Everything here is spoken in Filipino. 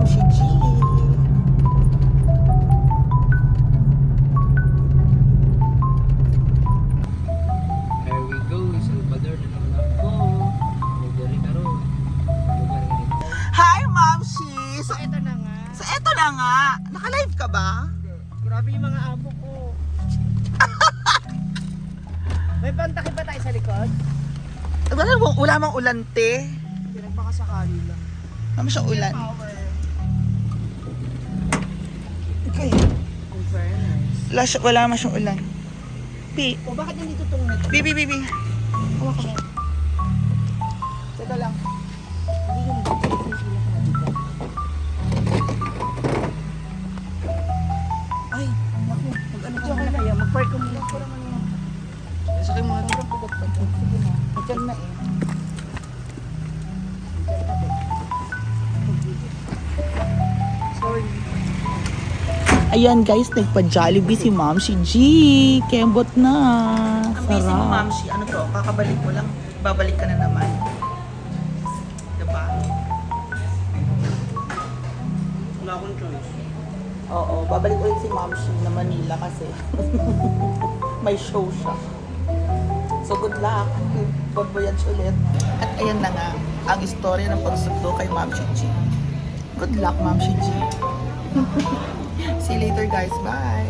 Mamshi G. Here we go, Salvador na naman ako. Nagdari ka ron. Lugar ka rin. Hi, Mamshi! So, Ito na nga. eto na nga. Naka-live ka ba? Grabe yung mga amo ko. May bantaki ba tayo sa likod? Wala mang ulan, te. Pinagbakasakali lang. Wala siyang ulan. Power. Okay. In fairness. Wala naman siyang ulan. Pi. O bakit nandito itong net? Bi. Hawa ka ba? Teka lang. Hindi yung dito. Hindi ka na dito. Ay, naku. Mag-ano ka muna kaya? Mag-park ka muna. Sakay mo na. Sige na. Diyan na eh. Sorry. Ayan guys, nagpa-Jollibee si Mamshi G. Kembot na. Ang busy mo, Mamshi. Ano to? Kakabalik mo lang. Babalik ka na naman. Diba? Wala akong choice. Oo, babalik ulit si Mamshi na Manila kasi may show siya. So good luck. Good voyage ulit. At ayan na nga, ang istorya ng pagsundo kay Mamshi G. Good luck, Mamshi G. See you later guys. Bye!